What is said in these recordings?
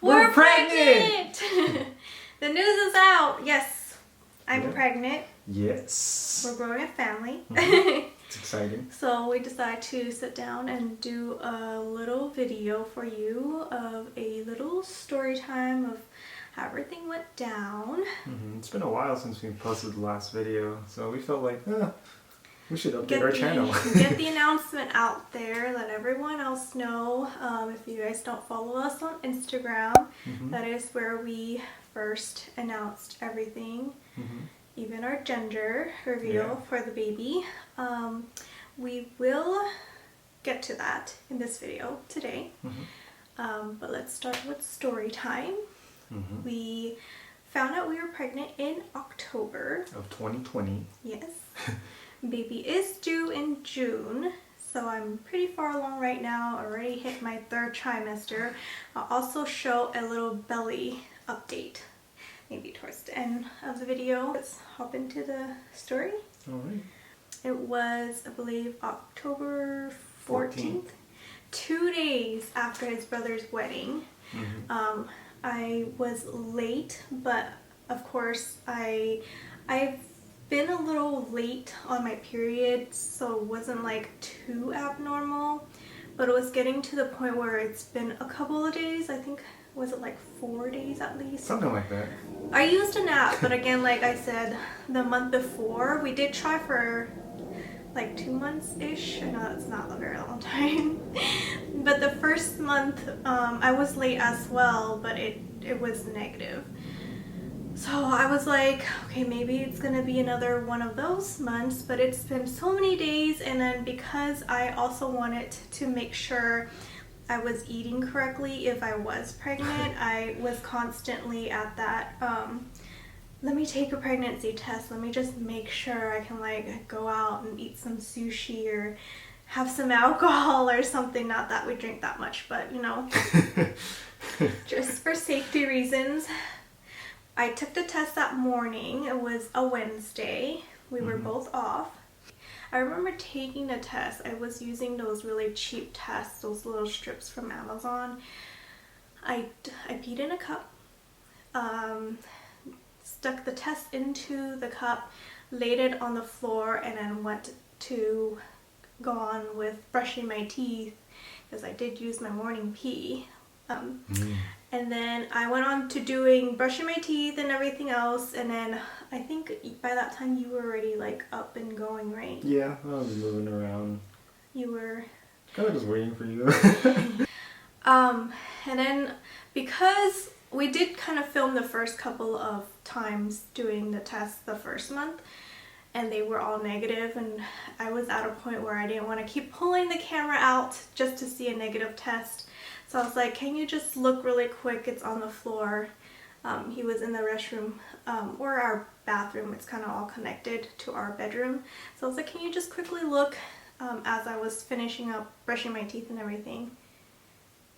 We're pregnant! The news is out. Yes, I'm pregnant. Yes. We're growing a family. It's exciting. So we decided to sit down and do a little video for you of a little story time of how everything went down. It's been a while since we posted the last video, so we felt like, we should update our channel. Get the announcement out there, let everyone else know. If you guys don't follow us on Instagram, that is where we first announced everything, even our gender reveal for the baby. We will get to that in this video today, but let's start with story time. We found out we were pregnant in October of 2020. Yes. Baby is due in June, so I'm pretty far along right now. Already hit my 3rd trimester. I'll also show a little belly update maybe towards the end of the video. Let's hop into the story. Alright. It was, I believe, October 14th. 2 days after his brother's wedding. I was late, but of course I've been a little late on my period, so it wasn't like too abnormal, but it was getting to the point where it's been a couple of days. I think, was it like 4 days at least? Something like that. I used an app, but again, like I said, the month before, we did try for like 2 months-ish. I know it's not a very long time. But the first month, I was late as well, but it was negative. So I was like, okay, maybe it's gonna be another one of those months, but it's been so many days. And then because I also wanted to make sure I was eating correctly if I was pregnant, I was constantly at that, let me take a pregnancy test. Let me just make sure I can like go out and eat some sushi or have some alcohol or something. Not that we drink that much, but you know, just for safety reasons. I took the test that morning. It was a Wednesday. We were both off. I remember taking the test. I was using those really cheap tests, those little strips from Amazon. I peed in a cup, stuck the test into the cup, laid it on the floor, and then went to go on with brushing my teeth because I did use my morning pee. And then I went on to doing brushing my teeth and everything else, and then I think by that time you were already like up and going, right? Yeah, I was moving around. You were kind of just waiting for you. And then because we did kind of film the first couple of times doing the test the first month, and they were all negative, and I was at a point where I didn't want to keep pulling the camera out just to see a negative test. So I was like, can you just look really quick? It's on the floor. He was in the restroom, or our bathroom. It's kind of all connected to our bedroom. So I was like, can you just quickly look as I was finishing up brushing my teeth and everything?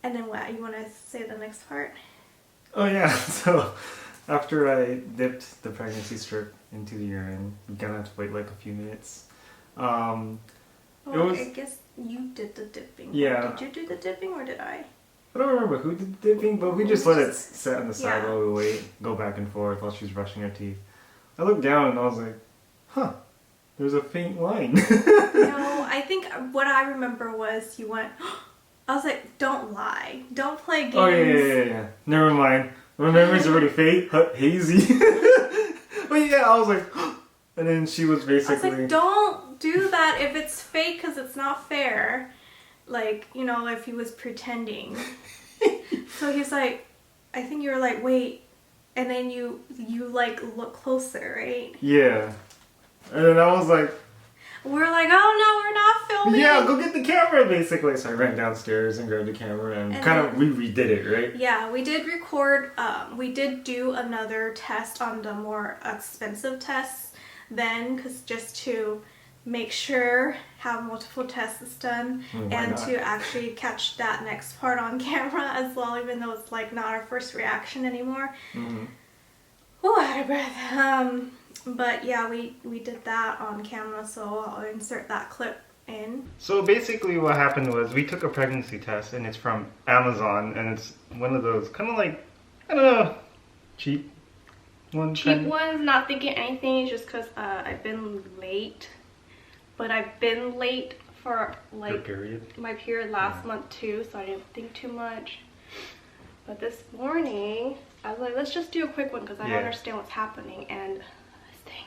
And then what? You want to say the next part? Oh yeah, so after I dipped the pregnancy strip into the urine, you're gonna have to wait like a few minutes. I guess you did the dipping. Yeah. Did you do the dipping or did I? I don't remember who did the dipping, but we just let it sit on the side while we wait, go back and forth while she was brushing her teeth. I looked down and I was like, huh, there's a faint line. No, I think what I remember was you went, I was like, don't lie. Don't play games. Oh yeah. Never mind. My memory's already hazy. But yeah, I was like, and then she was basically... I was like, don't do that if it's fake, because it's not fair. Like, you know, if he was pretending. So he's like, I think you were like, wait. And then you like look closer, right? Yeah. And then I was like... We're like, oh no, we're not filming. Yeah, go get the camera, basically. So I ran downstairs and grabbed the camera and we redid it, right? Yeah, we did record, we did do another test on the more expensive tests then, because just to make sure, have multiple tests done, and to actually catch that next part on camera as well, even though it's like not our first reaction anymore. Oh, out of breath. But yeah, we did that on camera, so I'll insert that clip in. So basically what happened was we took a pregnancy test, and it's from Amazon, and it's one of those kind of like, I don't know, cheap ones. Cheap ones, not thinking anything, just because I've been late. But I've been late for like your period? My period last month too, so I didn't think too much. But this morning, I was like, let's just do a quick one because I don't understand what's happening. And this thing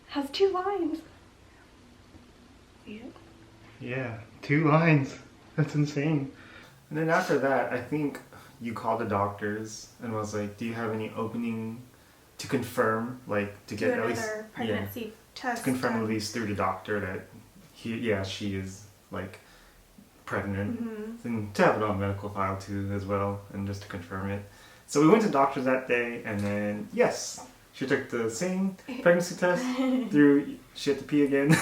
has 2 lines. Yeah, 2 lines. That's insane. And then after that, I think you called the doctors and was like, do you have any opening to confirm, like to get at least pregnancy test to confirm at least through the doctor that she is like pregnant, and to have it on medical file too as well, and just to confirm it. So we went to doctors that day, and then yes, she took the same pregnancy test through. She had to pee again,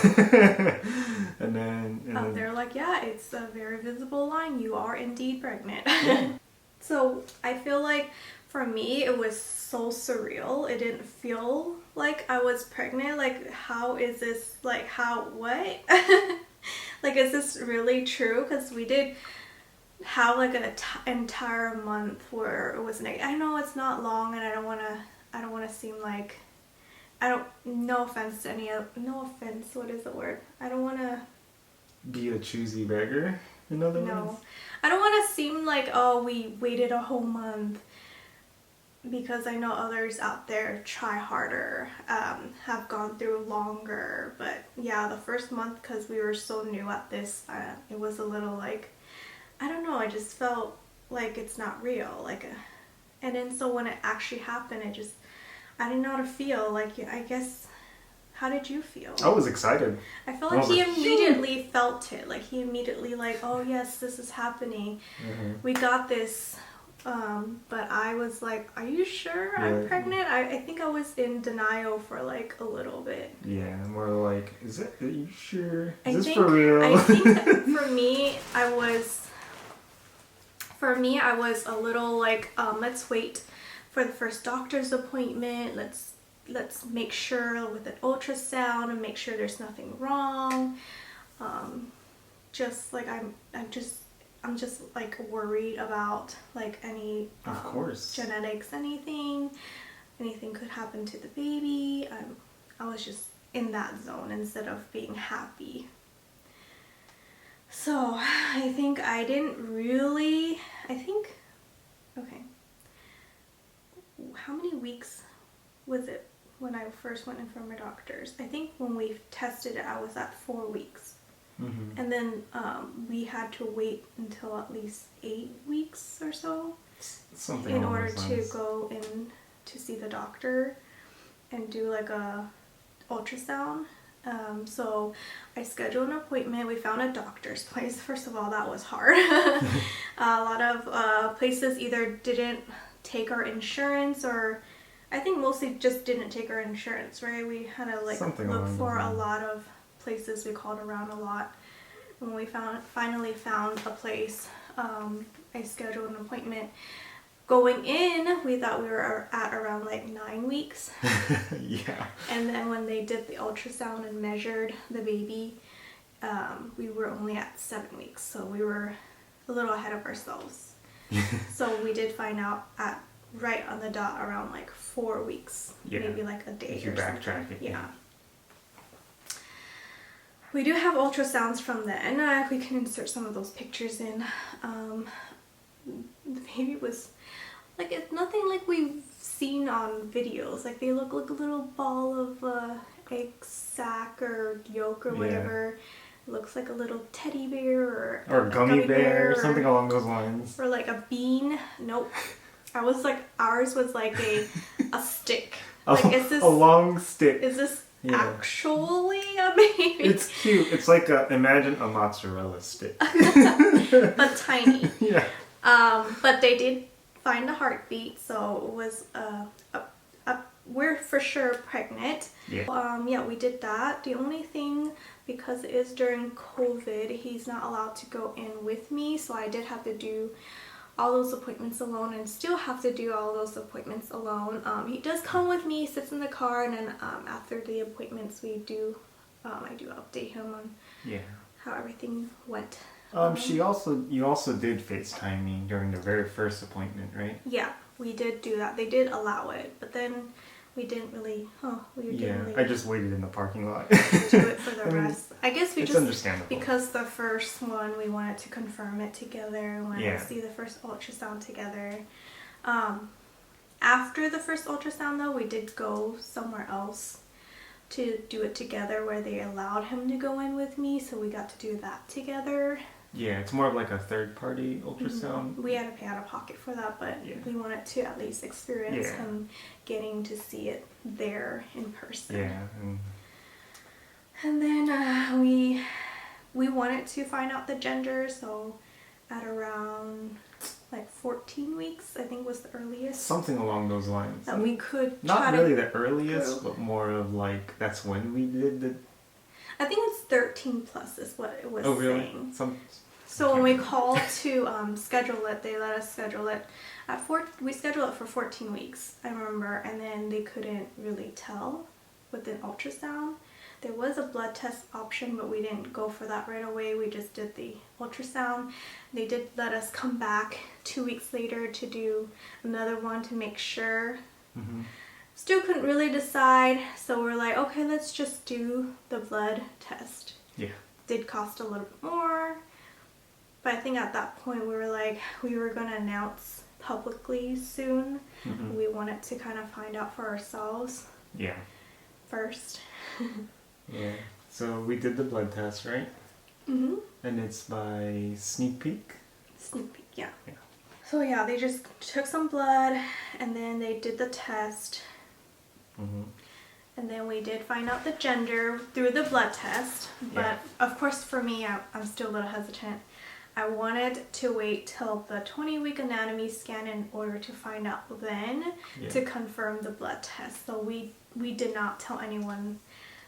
and then they're like, yeah, it's a very visible line. You are indeed pregnant. Yeah. So I feel like for me it was so surreal. It didn't feel like I was pregnant. Like, how is this? Like, what? Like, is this really true? Because we did have like an entire month where it was negative. I know it's not long, and I don't want to seem like, no offense to what is the word? I don't want to be a choosy beggar, in other words. I don't want to seem like, oh, we waited a whole month, because I know others out there try harder, have gone through longer. But yeah, the first month, because we were so new at this, it was a little like, I don't know, I just felt like it's not real. And then so when it actually happened, I didn't know how to feel. Like, I guess, how did you feel? I was excited. I felt like he immediately felt it. Like, he immediately like, oh yes, this is happening. We got this. But I was like, are you sure I'm pregnant? I think I was in denial for like a little bit. Yeah, more like, are you sure? Is this for real? I think for me, I was a little like, let's wait for the first doctor's appointment. Let's make sure with an ultrasound and make sure there's nothing wrong. Just like I'm just like worried about like any of course genetics, anything could happen to the baby. I was just in that zone instead of being happy. So I think okay, how many weeks was it when I first went in for my doctors? I think when we tested it, I was at 4 weeks. And then we had to wait until at least 8 weeks or so in order to go in to see the doctor and do like a ultrasound. So I scheduled an appointment. We found a doctor's place. First of all, that was hard. A lot of places either didn't take our insurance, or I think mostly just didn't take our insurance, right? We had to like look for a lot of places. We called around a lot. When we finally found a place, I scheduled an appointment. Going in, we thought we were at around like 9 weeks. Yeah. And then when they did the ultrasound and measured the baby, we were only at 7 weeks. So we were a little ahead of ourselves. So we did find out at right on the dot around like 4 weeks, maybe like a day or something. Yeah. We do have ultrasounds from then. We can insert some of those pictures in. The baby was like, it's nothing like we've seen on videos. Like, they look like a little ball of egg sac or yolk or whatever. It looks like a little teddy bear or a gummy bear or something along those lines. Or like a bean. Nope. Ours was like a stick. Like, is this a long stick? Is this actually a baby? It's cute. It's like imagine a mozzarella stick, but tiny. Yeah. But they did find a heartbeat, so it was we're for sure pregnant. Yeah. We did that. The only thing, because it is during COVID, he's not allowed to go in with me, so I did have to do all those appointments alone, and still have to do all those appointments alone. He does come with me, sits in the car, and then after the appointments we do I do update him on how everything went. You also did FaceTime me during the very first appointment, right? Yeah, we did do that. They did allow it, but then we didn't really. I just waited in the parking lot. Do it for the rest. I guess we it's just understandable. because the first one we wanted to confirm it together. We wanted to see the first ultrasound together. After the first ultrasound, though, we did go somewhere else to do it together, where they allowed him to go in with me, so we got to do that together. Yeah, it's more of like a third-party ultrasound. We had to pay out of pocket for that, but we wanted to at least experience him getting to see it there in person. Yeah. And then we wanted to find out the gender, so at around like 14 weeks, I think was the earliest. Something along those lines. That we could Not really the earliest, but more of like, that's when we did the... I think it's 13 plus is what it was saying. So when we called to schedule it, they let us schedule it we scheduled it for 14 weeks, I remember, and then they couldn't really tell with an ultrasound. There was a blood test option, but we didn't go for that right away. We just did the ultrasound. They did let us come back 2 weeks later to do another one to make sure. Still couldn't really decide, so we're like, okay, let's just do the blood test. Yeah. Did cost a little bit more, but I think at that point we were like, we were going to announce publicly soon. We wanted to kind of find out for ourselves first. Yeah, so we did the blood test, right? And it's by sneak peek? Sneak peek, yeah. So yeah, they just took some blood and then they did the test. And then we did find out the gender through the blood test. But of course for me, I'm still a little hesitant. I wanted to wait till the 20-week anatomy scan in order to find out then to confirm the blood test. So we did not tell anyone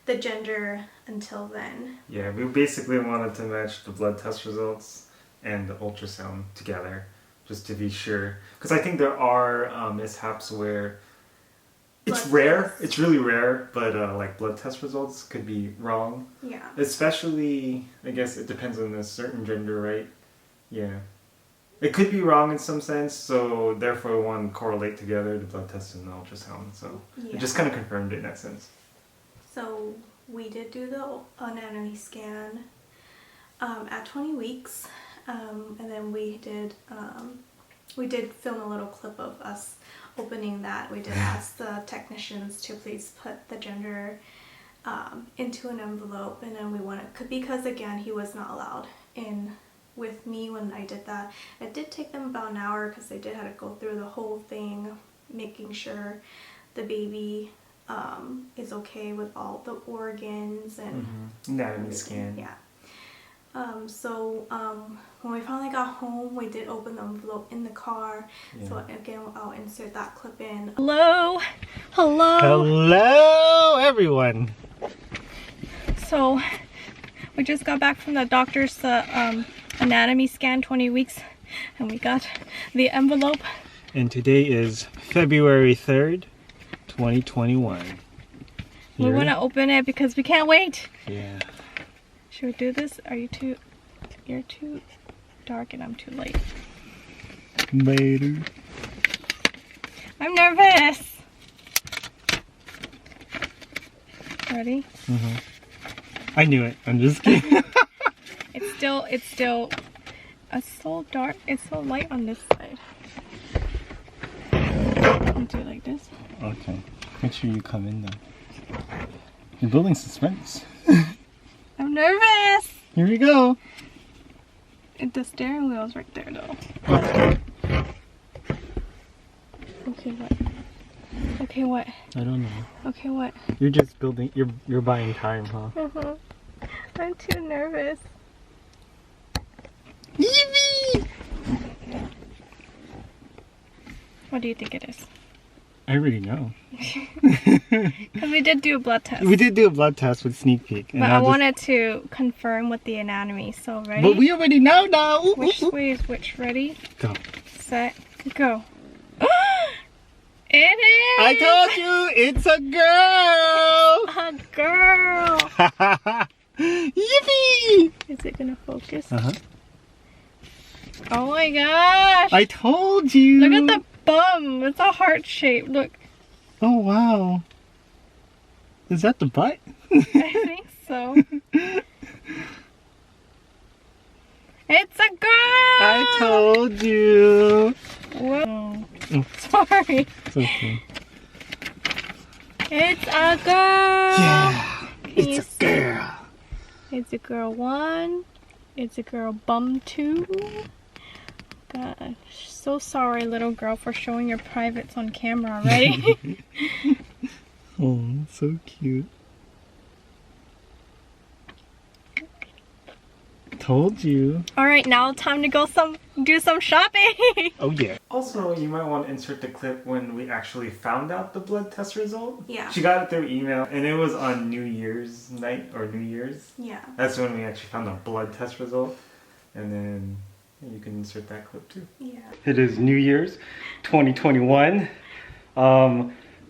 the gender until then. Yeah, we basically wanted to match the blood test results and the ultrasound together, just to be sure. Because I think there are mishaps where it's rare. It's really rare, but like blood test results could be wrong. Yeah. Especially, I guess it depends on a certain gender, right? Yeah. It could be wrong in some sense, so therefore one correlate together, the blood test and the ultrasound. So it just kind of confirmed it in that sense. So we did do the anatomy scan at 20 weeks, and then we did film a little clip of us opening that. We did ask the technicians to please put the gender into an envelope, and then we wanted, because again he was not allowed in with me when I did that. It did take them about an hour because they did have to go through the whole thing, making sure the baby is okay with all the organs and anatomy scan. Yeah. So when we finally got home, we did open the envelope in the car. So again, I'll insert that clip in. Hello, everyone. So we just got back from the doctor's anatomy scan, 20 weeks, and we got the envelope. And today is February 3rd. 2021. We want to open it because we can't wait. Yeah. Should we do this? You're too dark and I'm too light. Later. I'm nervous. Ready? I knew it. I'm just kidding. It's so dark. It's so light on this side. I'll do it like this. Okay. Make sure you come in though. You're building suspense. I'm nervous. Here we go. The steering wheel's right there though. Okay, what? Okay, what? I don't know. Okay, what? You're just building, you're buying time, huh? I'm too nervous. Yippee! What do you think it is? I already know. Because we did do a blood test. We did do a blood test with sneak peek. But I wanted to confirm with the anatomy, so ready? But we already know now. Which way is which? Ready? Go. Set, go. It is! I told you, it's a girl! A girl! Yippee! Is it gonna focus? Uh-huh. Oh my gosh! I told you! Look at the bum! It's a heart shape. Look. Oh, wow. Is that the butt? I think so. It's a girl! I told you! Whoa. Oh. Sorry. It's okay. It's a girl! Yeah! Can you It's a girl! It's a girl 1. It's a girl bum 2. Gosh, so sorry, little girl, for showing your privates on camera already. Oh, so cute. Told you. Alright, now time to go do some shopping. Oh yeah. Also, you might want to insert the clip when we actually found out the blood test result. Yeah. She got it through email, and it was on New Year's night, or New Year's. Yeah. That's when we actually found the blood test result. And then you can insert that clip too. Yeah. It is New Year's 2021.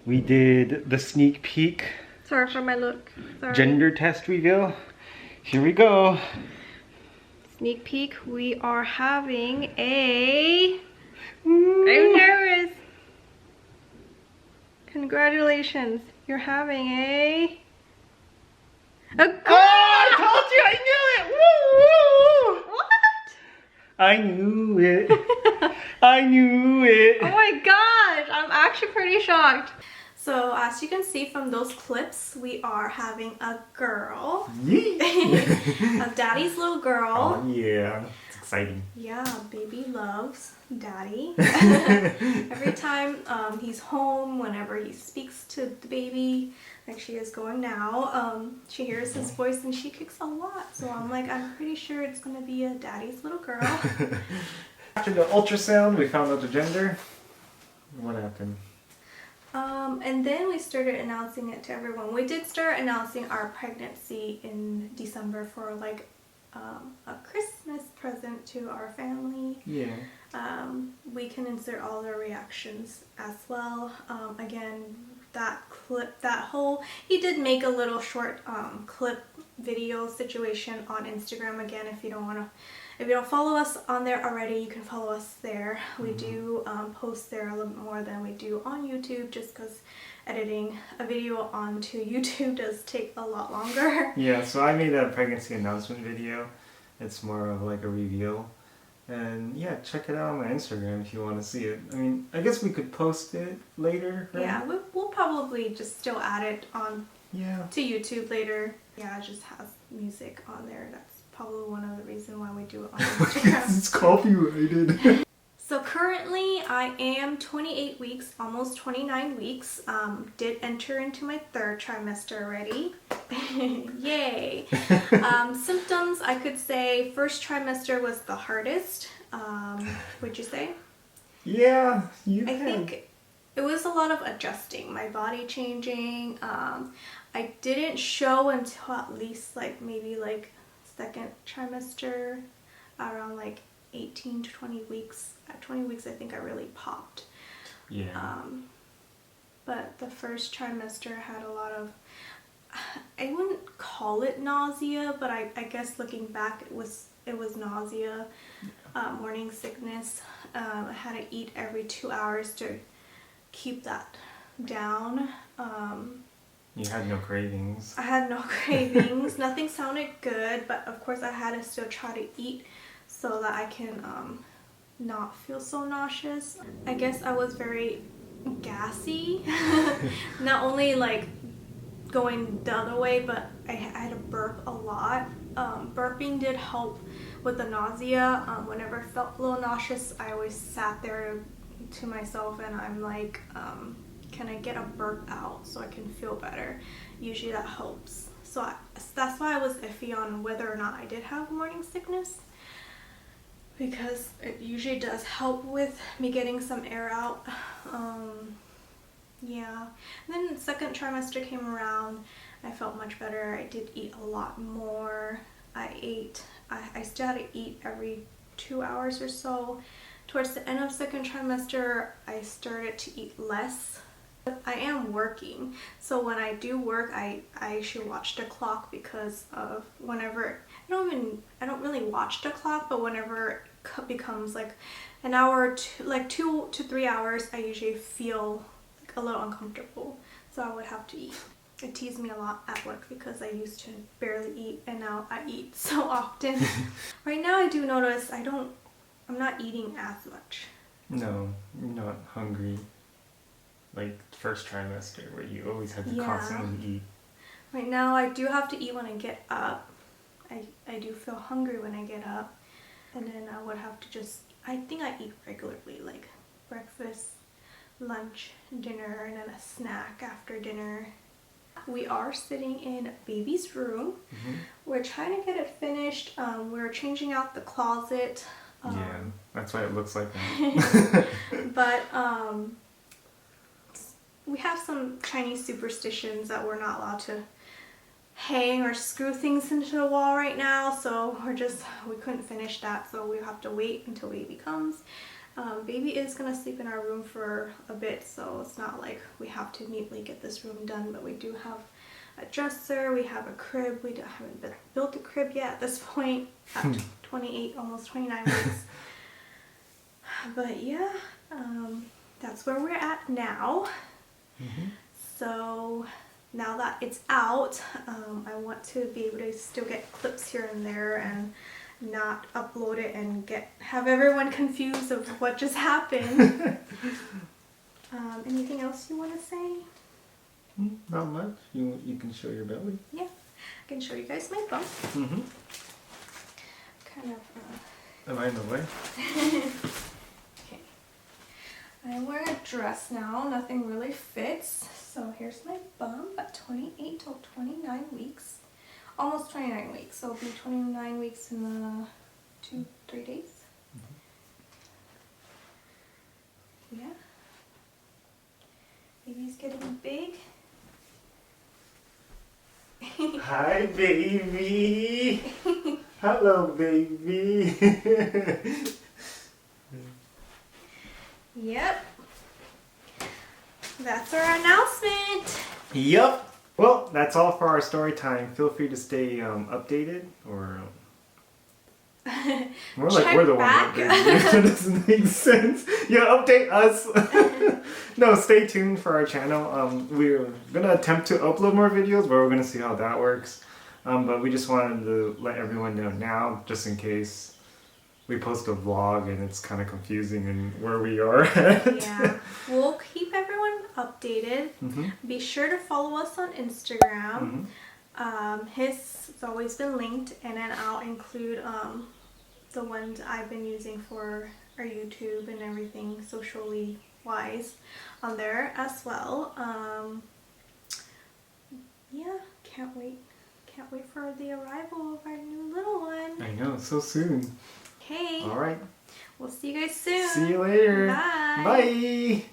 We did the sneak peek Sorry for my look. Sorry. gender test reveal. Here we go. Sneak peek, we are having a... I'm nervous. Congratulations. You're having a... girl! Oh, I told you, I knew it! Woo, woo! What? I knew it. I knew it. Oh my gosh, I'm actually pretty shocked. So as you can see from those clips, we are having a girl. Yee. A daddy's little girl. Oh yeah, it's exciting. Yeah, baby loves daddy. Every time he's home, whenever he speaks to the baby, like she is going now, she hears his voice and she kicks a lot. So I'm like, I'm pretty sure it's gonna be a daddy's little girl. After the ultrasound, we found out the gender. What happened? And then we started announcing it to everyone. We did start announcing our pregnancy in December for like a Christmas present to our family. Yeah. We can insert all their reactions as well. Again, that clip, he did make a little short clip video situation on Instagram. Again, if you don't follow us on there already, you can follow us there. We do post there a little bit more than we do on YouTube, just because editing a video onto YouTube does take a lot longer. Yeah, so I made a pregnancy announcement video. It's more of like a reveal. And yeah, check it out on my Instagram if you want to see it. I mean, I guess we could post it later, right? Yeah, we'll probably just still add it on to YouTube later. Yeah, it just has music on there. That's probably one of the reasons why we do it on Instagram. It's copyrighted. So currently I am 28 weeks, almost 29 weeks. Did enter into my 3rd trimester already. Yay! Symptoms, I could say 1st trimester was the hardest. Would you say? Yeah, I think it was a lot of adjusting, my body changing. I didn't show until at least maybe 2nd trimester, around 18 to 20 weeks. At 20 weeks, I think I really popped. Yeah. But the 1st trimester had a lot of, I wouldn't call it nausea, but I guess looking back, it was nausea, morning sickness. I had to eat every 2 hours to keep that down. You had no cravings. I had no cravings. Nothing sounded good, but of course I had to still try to eat so that I can not feel so nauseous. I guess I was very gassy. Not only going the other way, but I had to burp a lot. Burping did help with the nausea. Whenever I felt a little nauseous, I always sat there to myself and I'm like, can I get a burp out so I can feel better? Usually that helps. So that's why I was iffy on whether or not I did have morning sickness, because it usually does help with me getting some air out. Yeah. And then the 2nd trimester came around. I felt much better. I did eat a lot more. I still had to eat every 2 hours or so towards the end of second trimester, I started to eat less. I am working, so when I do work, I actually watch the clock because of whenever I don't really watch the clock, but whenever it becomes like an hour to like 2 to 3 hours, I usually feel like a little uncomfortable, so I would have to eat. It teased me a lot at work because I used to barely eat and now I eat so often. Right now I do notice I'm not eating as much. No, you're not hungry like first trimester where you always had to Yeah. constantly eat. Right now I do have to eat when I get up. I do feel hungry when I get up, and then I would have to I think I eat regularly, like breakfast, lunch, dinner, and then a snack after dinner. We are sitting in baby's room. We're trying to get it finished. We're changing out the closet. Yeah, that's why it looks like that. But we have some Chinese superstitions that we're not allowed to hang or screw things into the wall right now, so we couldn't finish that, so we have to wait until baby comes. Baby is gonna sleep in our room for a bit, so it's not like we have to immediately get this room done, but we do have a dresser, we have a crib. We haven't built a crib yet at this point at 28, almost 29 weeks. But yeah, that's where we're at now. So now that it's out, I want to be able to still get clips here and there and not upload it and have everyone confused of what just happened. Anything else you want to say? Not much. You can show your belly. Yeah, I can show you guys my bump. Kind of. Am I in the way? Okay. I'm wearing a dress now. Nothing really fits. So here's my bump at 28 till 29 weeks. Almost 29 weeks. So it'll be 29 weeks in the 2-3 days. Yeah. Baby's getting big. Hi, baby. Hello, baby. Yep. That's our announcement. Yep. Well, that's all for our story time. Feel free to stay updated, or more like we're the ones updated. That doesn't make sense. Yeah, update us. No, stay tuned for our channel. We're gonna attempt to upload more videos, but we're gonna see how that works. But we just wanted to let everyone know now, just in case we post a vlog and it's kind of confusing and where we are at. Yeah, we'll keep everyone updated. Be sure to follow us on Instagram. His has always been linked, and then I'll include the ones I've been using for our YouTube and everything socially wise on there as well. Yeah, can't wait for the arrival of our new little one. I know, so soon. Okay. All right. We'll see you guys soon. See you later. Bye. Bye.